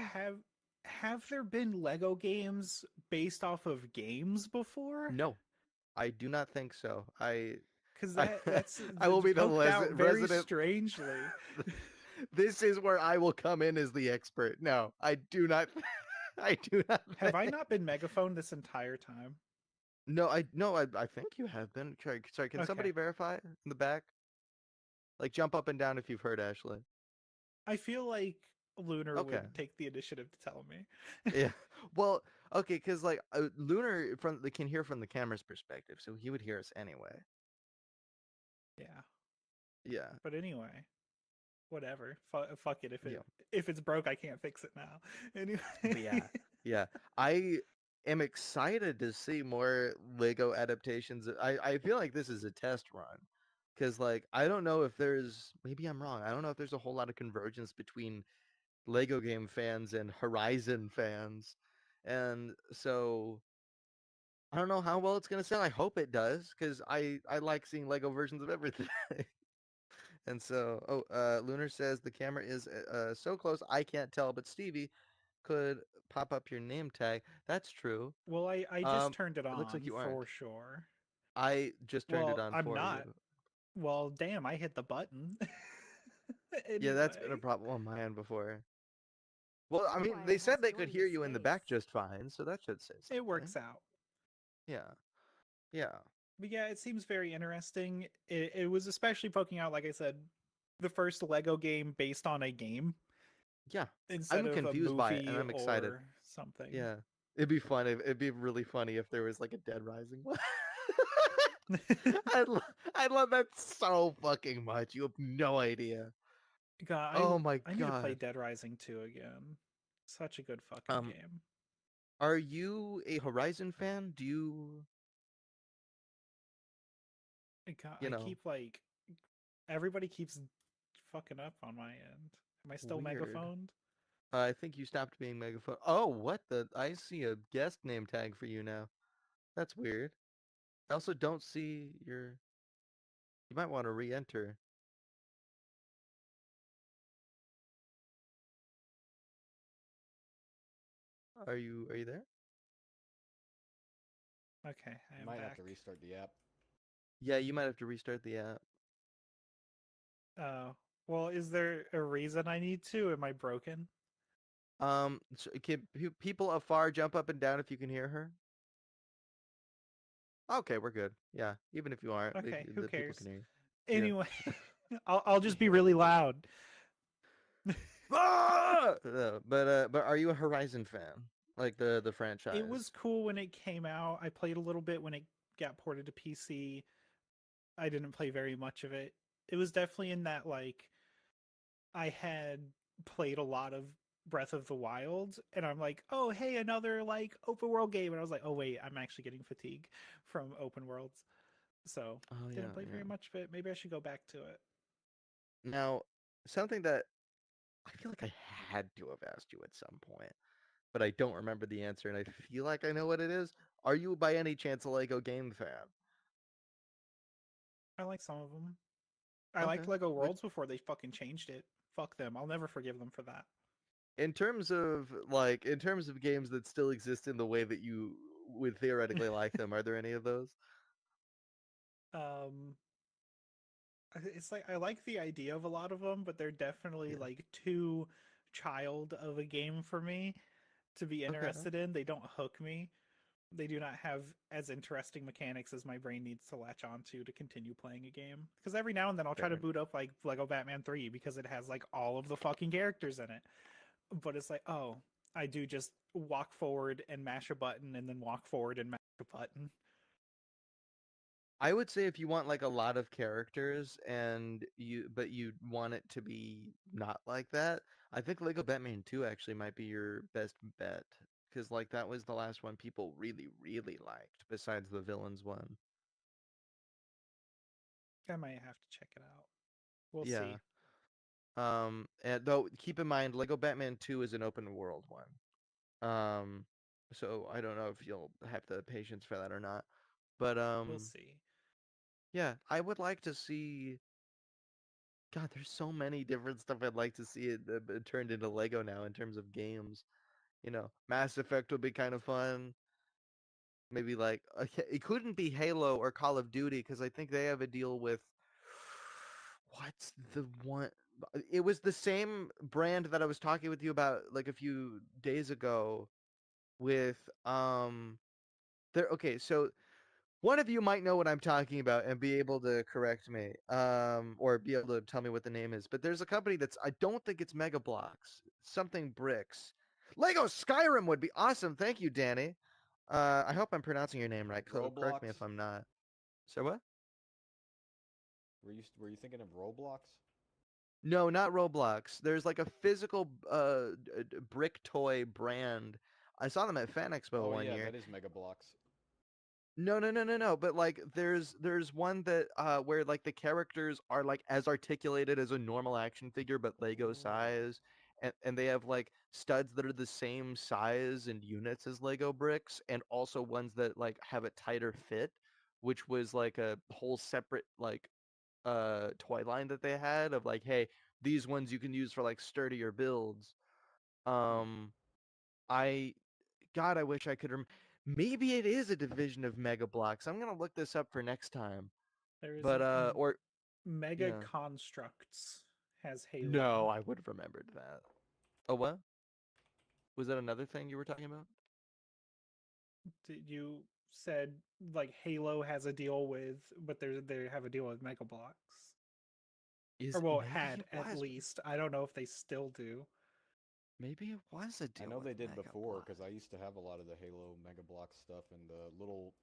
have there been Lego games based off of games before? No, I do not think so. Because I that's I will be the poked out very resident. strangely. This is where I will come in as the expert. No, I do not. I do not Have I think. not been megaphone this entire time? No, I think you have been. Sorry, can somebody Okay. verify in the back? Like jump up and down if you've heard Ashley. I feel like Lunar Okay. would take the initiative to tell me. Yeah. Well, okay, because like Lunar from they can hear from the camera's perspective, so he would hear us anyway. Yeah. Yeah. But anyway, whatever. Fuck it. Yeah. If it's broke, I can't fix it now. But Anyway. yeah. Yeah. I am excited to see more Lego adaptations. I feel like this is a test run. Because like I don't know if there's maybe I'm wrong. I don't know if there's a whole lot of convergence between Lego game fans and Horizon fans. And so I don't know how well it's gonna sell. I hope it does, because I like seeing Lego versions of everything. And so, Lunar says the camera is so close I can't tell, but Stevie could pop up your name tag. That's true. Well, I just Um, turned it it looks like on you aren't. for sure. I just turned it Well, on I'm for you. not. Well, damn, I hit the button. Yeah, that's been a Anyway, problem on my end before. Well, I mean, they Brian said has they could joined hear the you in the back space. just fine, so that should say it something. works out. Yeah, yeah. But yeah, it seems very interesting. It was especially poking out, like I said, the first Lego game based on a game. Yeah, instead I'm of a confused by it, and movie I'm excited. or something. Yeah, it'd be fun. It'd be really funny if there was like a Dead Rising one. I'd lo- I'd love that so fucking much. You have no idea. God, Oh my I need to play god. Dead Rising 2 again. Such a good fucking Um, game. are you a Horizon fan? Do you, God, you I know, keep like everybody keeps fucking up on my end. Am I still weird? megaphoned? I think you stopped being megaphone. Oh, what the? I see a guest name tag for you now. That's weird. I also don't see your. You might want to re-enter. Are you there? Okay, I You am might have back. to restart the app. Yeah, you might have to restart the app. Oh, well, is there a reason I need to? Am I broken? Can people afar jump up and down if you can hear her? Okay, we're good. Yeah, even if you aren't, Okay, who the people cares? can hear you. Yeah. Anyway, I'll We just be hear really everything. loud. Ah! But are you a Horizon fan? Like the It franchise? was cool when it came out. I played a little bit when it got ported to PC. I didn't play very much of it. It was definitely in that like I had played a lot of Breath of the Wild and I'm like, "Oh, hey, another like open world game." And I was like, "Oh wait, I'm actually getting fatigue from open worlds." So, Oh didn't yeah, play yeah. very much of it. Maybe I should go back to it. Now, something that I feel like I had to have asked you at some point, but I don't remember the answer, and I feel like I know what it is. Are you by any chance a Lego game fan? I like some of them. I liked Okay. Lego Which, Worlds before they fucking changed it. Fuck them. I'll never forgive them for that. in terms of games that still exist in the way that you would theoretically like them, are there any of those? um it's like I like the idea of a lot of them, but they're definitely Yeah. like too child of a game for me to be Okay. interested in. They don't hook me. They do not have as interesting mechanics as my brain needs to latch onto to continue playing a game. Because every now and then I'll try to Fair. boot up like Lego Batman 3 because it has like all of the fucking characters in it. But it's like, oh, I do just walk forward and mash a button and then walk forward and mash a button. I would say if you want like a lot of characters and you want it to be not like that, I think Lego Batman 2 actually might be your best bet because like that was the last one people really liked besides the villains one. I might have to check it out. We'll Yeah. see. And though keep in mind Lego Batman 2 is an open world one. So I don't know if you'll have the patience for that or not. But We'll see. yeah, I would like to see. God, there's so many different stuff I'd like to see it turned into Lego now in terms of games. You know, Mass Effect would be kind of fun. Maybe like it couldn't be Halo or Call of Duty because I think they have a deal with what's the one? It was the same brand that I was talking with you about like a few days ago with there. Okay, so one of you might know what I'm talking about and be able to correct me, or be able to tell me what the name is. But there's a company that's I don't think it's Mega Blocks, something bricks. Lego Skyrim would be awesome. Thank you, Danny. I hope I'm pronouncing your name right. Correct me if Roblox? I'm not. So what? Were you thinking of Roblox? No, not Roblox. There's like a physical brick toy brand. I saw them at Fan Expo Oh one yeah, year. that is Mega Bloks. No. But like, there's one that where like the characters are like as articulated as a normal action figure, but Lego Oh. size, and they have like studs that are the same size and units as Lego bricks, and also ones that like have a tighter fit, which was like a whole separate like toy line that they had of like, hey, these ones you can use for like sturdier builds. Hmm. Um, I God, I wish I could maybe it is a division of Mega Blocks. I'm gonna look this up for next time. There is But or Mega yeah. Constructs has No, Halo. I would have remembered that. Oh what? Was that another thing you were talking about? You said like Halo has a deal with, but they have a deal with Mega Blocks. Or Is well, maybe had it at was. least. I don't know if they still do. Maybe it was a I deal know with they did Mega before because I Bloks. used to have a lot of the Halo Mega Block stuff, and the little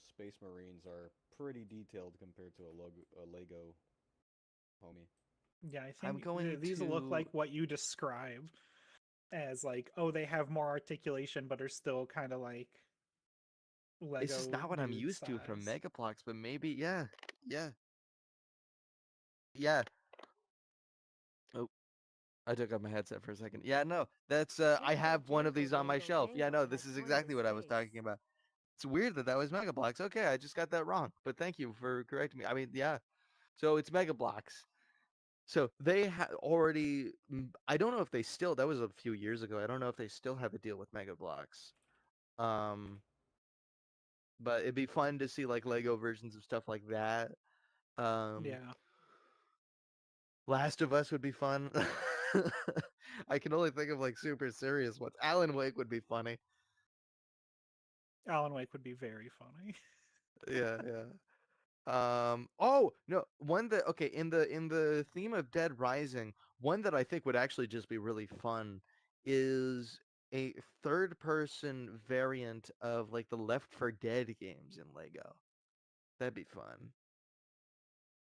Space Marines are pretty detailed compared to a Lego homie. Yeah, I I'm think going these look to. like what you describe as like, oh, they have more articulation, but are still kind of like It's just Lego not what I'm dude used to from size. Mega Bloks, but maybe yeah, yeah, yeah. Oh, I took off my headset for a second. Yeah, no, that's I Jingle, have one of jingle, these on my jangle, shelf. Yeah, jangle no, has this is brought you exactly what I was space. talking about. It's weird that that was Mega Bloks. Okay, I just got that wrong, but thank you for correcting me. I mean, yeah. So it's Mega Bloks. So they had already. I don't know if they still. That was a few years ago. I don't know if they still have a deal with Mega Bloks. Um, but it'd be fun to see like Lego versions of stuff like that. Um, Yeah, Last of Us would be fun. I can only think of like super serious ones. Alan Wake would be funny. Alan Wake would be very funny. Yeah, yeah. Oh, no, one that okay, in the theme of Dead Rising, one that I think would actually just be really fun is a third person variant of like the Left 4 Dead games in Lego. That'd be fun.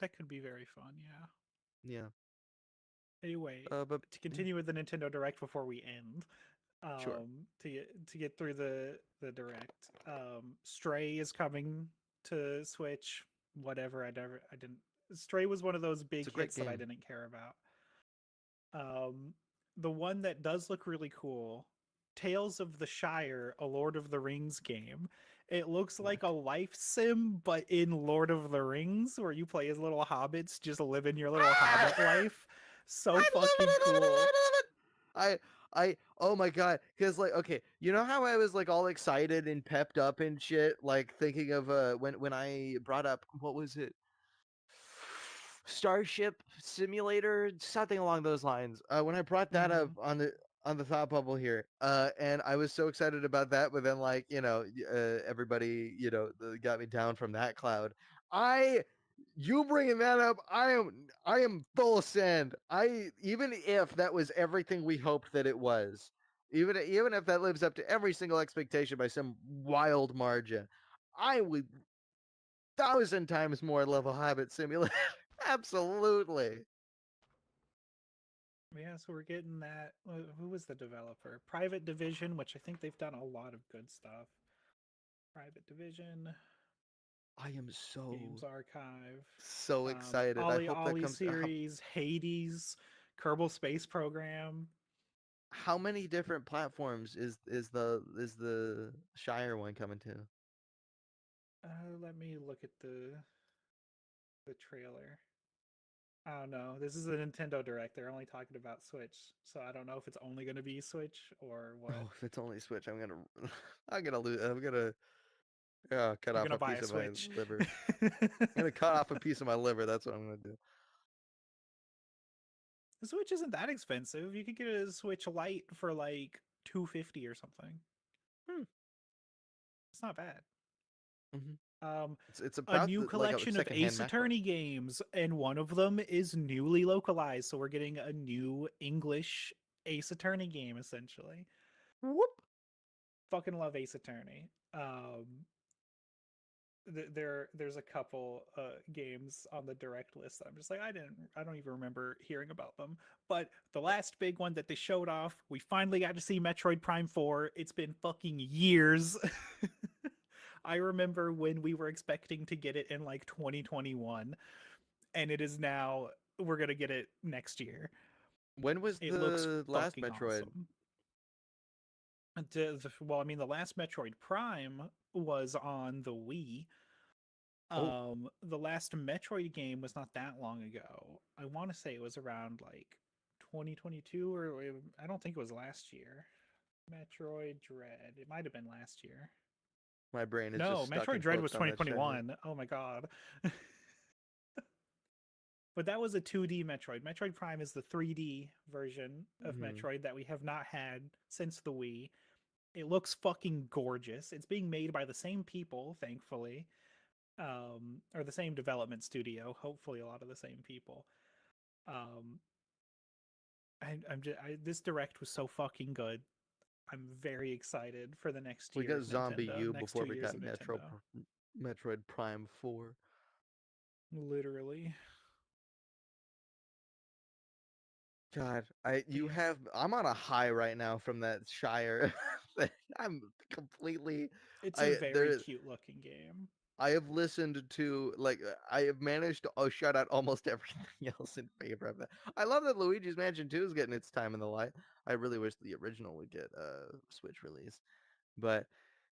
That could be very fun. Yeah. Yeah. Anyway, But to yeah, continue with the Nintendo Direct before we end, sure. to get through the direct, Stray is coming to Switch. Whatever, I didn't. Stray was one of those It's big a great hits that I game. didn't care about. The one that does look really cool, Tales of the Shire, a Lord of the Rings game. It looks What? like a life sim, but in Lord of the Rings, where you play as little hobbits, just living your little Ah! hobbit life. So I love it. fucking I love it. I love cool. it. I love it. Oh my god, because like, okay, you know how I was like all excited and pepped up and shit, like thinking of when I brought up what was it, Starship Simulator, something along those lines. When I brought that up Hmm. on the thought bubble here, and I was so excited about that, but then like everybody got me down from that cloud. I You bringing that up, I am full send. I Even if that was everything we hoped that it was, even if that lives up to every single expectation by some wild margin, I would thousand times more love a Hobbit simulator. Absolutely. Yeah, so we're getting that. Who was the developer? Private Division, which I think they've done a lot of good stuff. Private Division, I am so Games Archive, so excited. I Ollie hope that Ollie comes. series, Hades, Kerbal Space Program. How many different platforms is the Shire one coming to? Let me look at the trailer. I don't know. This is a Nintendo Direct. They're only talking about Switch, so I don't know if it's only going to be Switch or what. Oh, if it's only Switch, I'm gonna I'm gonna lose. I'm gonna cut You're off gonna a buy piece a of my Switch. liver. I'm gonna cut off a piece of my liver. That's what I'm gonna do. The Switch isn't that expensive. You could get a Switch Lite for like 250 or something. Hmm. It's not bad. Hmm. Um, It's a about new like a collection of secondhand Ace MacBook. Attorney games, and one of them is newly localized. So we're getting a new English Ace Attorney game essentially. Whoop. Fucking love Ace Attorney. There's a couple games on the direct list that I'm just like I don't even remember hearing about them. But the last big one that they showed off, we finally got to see Metroid Prime 4. It's been fucking years. I remember when we were expecting to get it in like 2021, and it is now we're gonna get it next year. When was It looks the last fucking Metroid? awesome. Well, I mean, the last Metroid Prime was on the Wii. Oh, The last Metroid game was not that long ago. I want to say it was around like 2022, or I don't think it was last year. Metroid Dread. It might have been last year. my brain is just No, stuck Metroid in Dread was quotes on that shit. 2021. Oh my god. But that was a 2D Metroid. Metroid Prime is the 3D version of Hmm. Metroid that we have not had since the Wii. It looks fucking gorgeous. It's being made by the same people, thankfully, or the same development studio. Hopefully, a lot of the same people. Um, This direct was so fucking good. I'm very excited for the next We year got of Zombie Nintendo, U next before 2 we years got of Nintendo. Metroid Prime 4. Literally. God, But yeah, I'm on a high right now from that Shire. I'm completely it's a I very there cute looking game. I have listened to I have managed to shut out almost everything else in favor of that. I love that Luigi's Mansion 2 is getting its time in the light. I really wish the original would get Switch release. But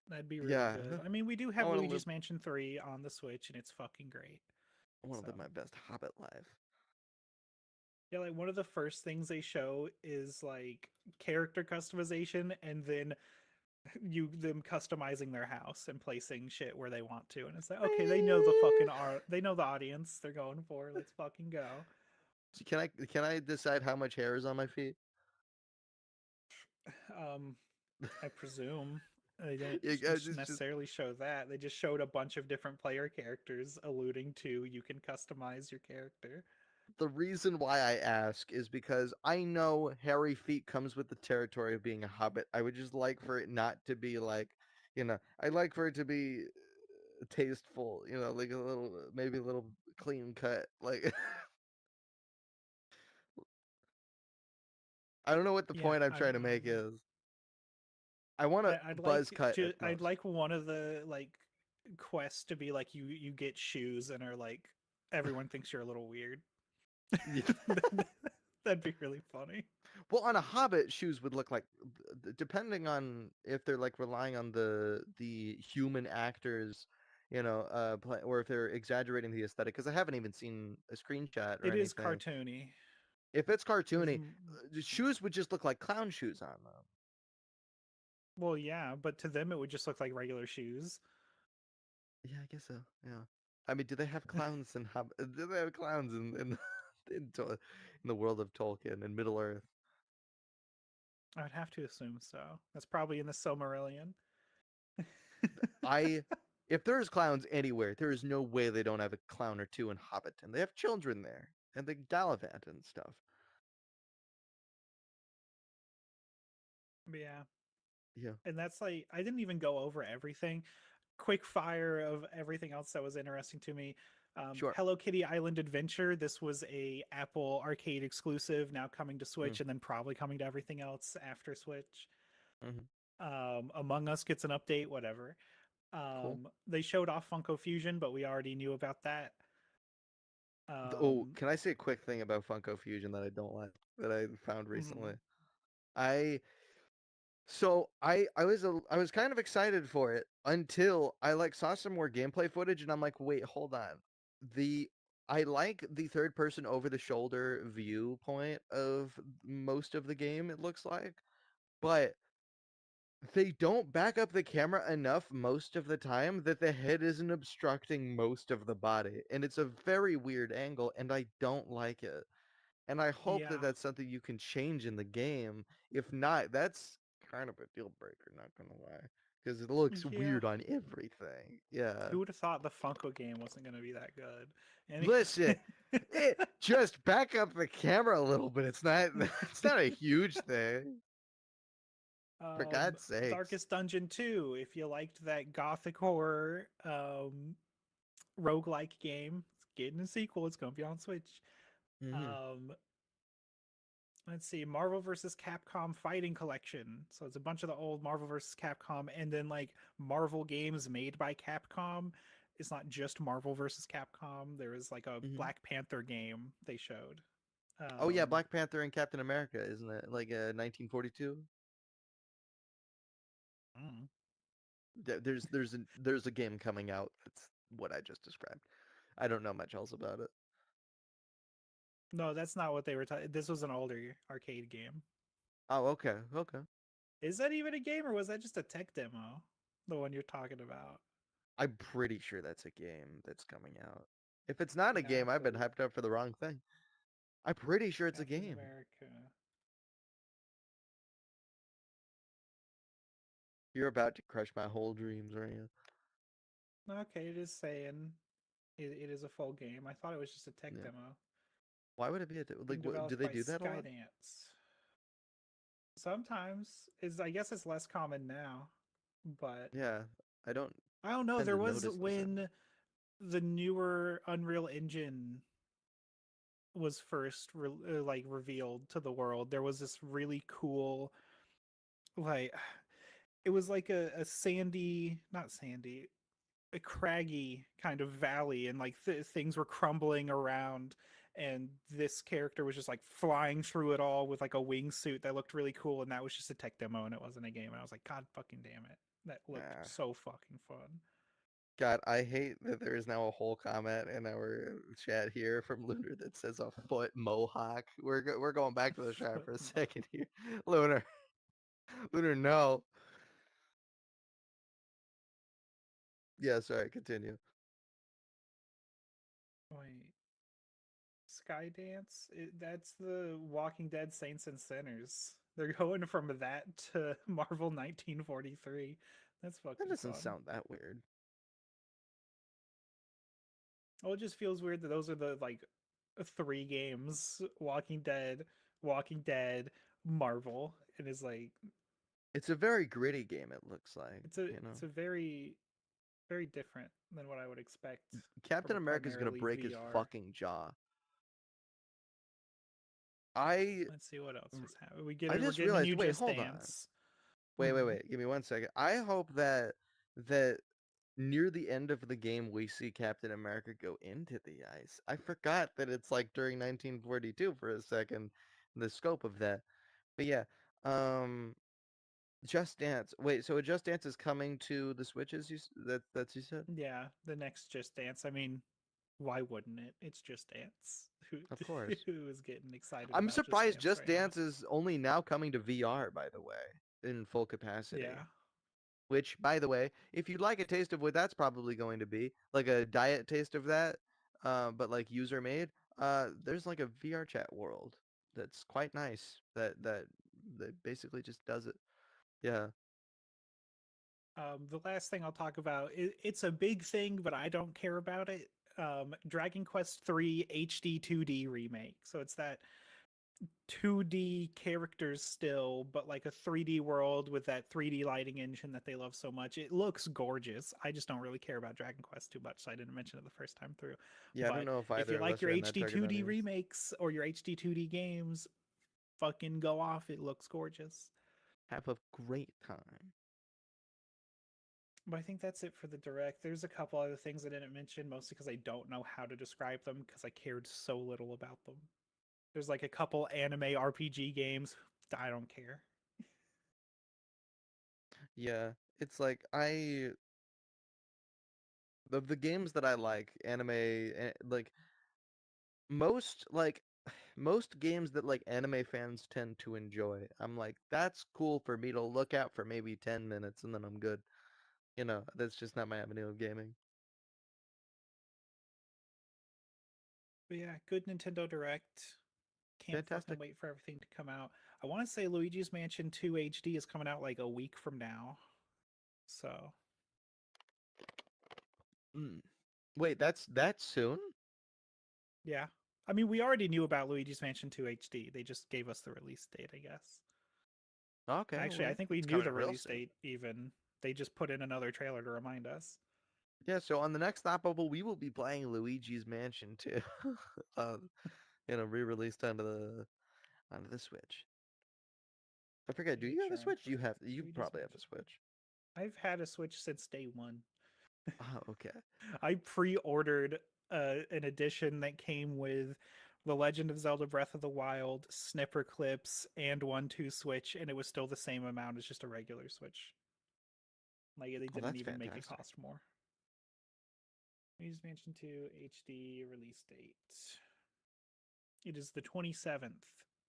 That'd be really yeah, good. I mean, we do I have want to live Luigi's Mansion 3 on the Switch, and it's fucking great. I want to So, live my best Hobbit life. yeah, like one of the first things they show is like character customization, and then them customizing their house and placing shit where they want to. And it's like, okay, they know the fucking art, they know the audience they're going for. Let's fucking go. Can I decide how much hair is on my feet? Um, I presume they didn't It's just necessarily show that. They just showed a bunch of different player characters, alluding to you can customize your character. the reason why I ask is because I know hairy feet comes with the territory of being a hobbit. I would just like for it not to be like, I'd like for it to be tasteful, like a little, maybe a little clean cut. Like, I don't know what the Yeah, point I'm trying to make is. I want a I'd buzz like cut at to. I'd most. like one of the like quests to be like you get shoes and are like everyone thinks you're a little weird. That'd be really funny. Well, on a Hobbit, shoes would look like, depending on if they're like relying on the human actors, or if they're exaggerating the aesthetic. Because I haven't even seen a screenshot or It is anything. cartoony. If it's There's cartoony, the shoes would just look like clown shoes on them. well, yeah, but to them it would just look like regular shoes. Yeah, I guess so. Yeah. I mean, do they have clowns in Hobbit? Do they have clowns in the world of Tolkien and Middle Earth? I would have to assume so. That's probably in the Silmarillion. I if there's clowns anywhere, there is no way they don't have a clown or two in Hobbiton. They have children there, and they gallivant and stuff. But yeah, Yeah, and that's like I didn't even go over everything. Quick fire of everything else that was interesting to me. sure. Hello Kitty Island Adventure. This was a Apple Arcade exclusive, now coming to Mm, Switch, and then probably coming to everything else after Switch. hmm. Among Us gets an update, whatever. Cool. They showed off Funko Fusion, but we already knew about that. Oh, Um, can I say a quick thing about Funko Fusion that I don't like that I found recently? mhm. I I was kind of excited for it until I saw some more gameplay footage and I'm like, wait, hold on. The I like the third person over the shoulder viewpoint of most of the game, it looks like, but they don't back up the camera enough most of the time that the head isn't obstructing most of the body. And it's a very weird angle, and I don't like it. And I hope that Yeah, that's something you can change in the game. If not, that's kind of a deal breaker, not gonna lie. Because it looks yeah. weird on everything. Yeah. Who would have thought the Funko game wasn't going to be that good? And Listen, just back up the camera a little bit. It's not it's not a huge thing. For God's sakes. Darkest Dungeon 2, if you liked that gothic horror roguelike game, it's getting a sequel. It's going to be on Switch. Hmm. Um, let's see, Marvel vs. Capcom Fighting Collection. So it's a bunch of the old Marvel vs. Capcom and then like Marvel games made by Capcom. It's not just Marvel vs. Capcom. There was like a Hmm. Black Panther game they showed. Oh yeah, Um, Black Panther and Captain America, isn't it? Like 1942. mm. There's a game coming out that's what I just described. I don't know much else about it. No, that's not what they were talking. This was an older arcade game. Oh, okay, okay. Is that even a game or was that just a tech demo? The one you're talking about. I'm pretty sure that's a game that's coming out. If it's not a Yeah, game, I've been so hyped up for the wrong thing. I'm pretty sure it's a Captain game. America. You're about to crush my whole dreams, aren't you? Okay, it is saying it is a full game. I thought it was just a tech Yeah. demo. Why would it be Being do developed they by do that a lot? Skydance. Sometimes is I guess it's less common now, but Yeah, I don't I don't know. tend There to was notice this. when the newer Unreal Engine was first like revealed to the world. There was this really cool like it was like a sandy, not sandy, a craggy kind of valley, and like things were crumbling around, and this character was just like flying through it all with like a wingsuit that looked really cool, and that was just a tech demo and it wasn't a game, and I was like, God fucking damn it, that looked Ah, so fucking fun. God, I hate that there is now a whole comment in our chat here from Lunar that says a foot mohawk. We're going back to the chat for a second here. Lunar, Lunar, no. Yeah, sorry, continue. Wait, Skydance? That's the Walking Dead Saints and Sinners. They're going from that to Marvel 1943. That's That fucking doesn't fun. sound that weird. Well, it just feels weird that those are the like three games: Walking Dead, Marvel, and is like It's a very gritty game, it looks like, you know. it's a very very different than what I would expect from Captain a America's gonna primarily break his VR. fucking jaw. I Let's see what else r- was happening. I We're just getting a realized, new wait, Just hold on. Dance. Wait, wait, wait. Give me 1 second. I hope that near the end of the game we see Captain America go into the ice. I forgot that it's like during 1942 for a second, the scope of that. But yeah, um Just Dance. Wait, so a Just Dance is coming to the Switches that's you said? Yeah, the next Just Dance. I mean, why wouldn't it? It's Just Dance. Who Of course. who is getting excited I'm about Just surprised Dance Just right now? Dance is only now coming to VR, by the way, in full capacity. Yeah. Which, by the way, if you'd like a taste of what that's probably going to be, like a diet taste of that, but like user made, there's like a VR chat world that's quite nice. That basically just does it. Yeah. The last thing I'll talk about, it's a big thing, but I don't care about it. Dragon Quest 3 HD 2D remake. So it's that 2D characters still, but like a 3D world with that 3D lighting engine that they love so much. It looks gorgeous. I just don't really care about Dragon Quest too much, so I didn't mention it the first time through. Yeah, I don't But know if if you either of like us your are in that HD target 2D audience. remakes or your HD 2D games, fucking go off. It looks gorgeous. Have a great time. But I think that's it for the direct. There's a couple other things I didn't mention, mostly because I don't know how to describe them because I cared so little about them. There's like a couple anime RPG games. I don't care. Yeah, it's like the games that I like, anime, like most like most games that like anime fans tend to enjoy. I'm like, that's cool for me to look at for maybe 10 minutes and then I'm good. You know, that's just not my avenue of gaming. But yeah, good Nintendo Direct. Can't fucking Fantastic. wait for everything to come out. I want to say Luigi's Mansion 2 HD is coming out like a week from now. So, Mm. Wait, that's soon? yeah. I mean, we already knew about Luigi's Mansion 2 HD. They just gave us the release date, I guess. Okay, Actually, I well, think we it's knew coming the real release soon. date even. They just put in another trailer to remind us. Yeah, so on the next Thought Bubble, we will be playing Luigi's Mansion 2. um, re-released onto the Switch. I forget, do Make you have a sure I'm Switch? correct. You Luigi's probably have a Mansion. Switch. I've had a Switch since day one. Oh, okay. I pre-ordered an edition that came with The Legend of Zelda Breath of the Wild, snipper clips, and 1-2 Switch, and it was still the same amount as just a regular Switch. Like they Well, didn't that's even make it fantastic. cost more. Luigi's Mansion 2 HD release date. It is the 27th.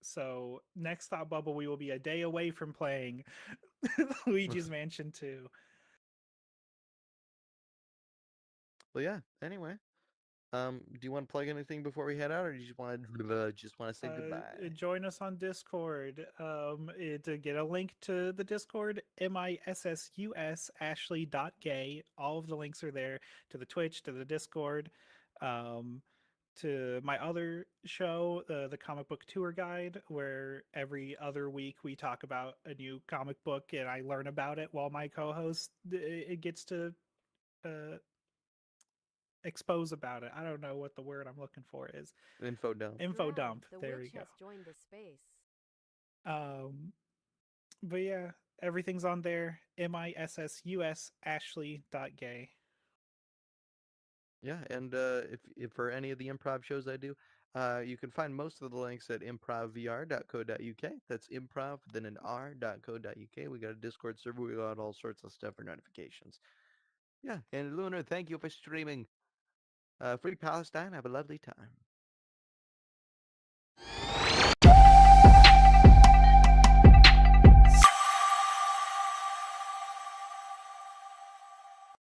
So next Thought Bubble, we will be a day away from playing Luigi's Mansion 2. Well, yeah. Anyway, do you want to plug anything before we head out, or do you just want to say goodbye? Join us on Discord. To get a link to the Discord, missus ashley.gay. All of the links are there to the Twitch, to the Discord. Um, to my other show, the comic book tour guide, where every other week we talk about a new comic book and I learn about it while my co-host it gets to uh, expose about it. I don't know what the word I'm looking for is. Info dump. Info Greg, dump. the There witch we go. has joined the space. But yeah, everything's on there. missusashley.gay. Yeah, and if for any of the improv shows I do, you can find most of the links at improvvr.co.uk. That's improv, then an r.co.uk. We got a Discord server. We got all sorts of stuff for notifications. Yeah, and Lunar, thank you for streaming. Free Palestine. Have a lovely time.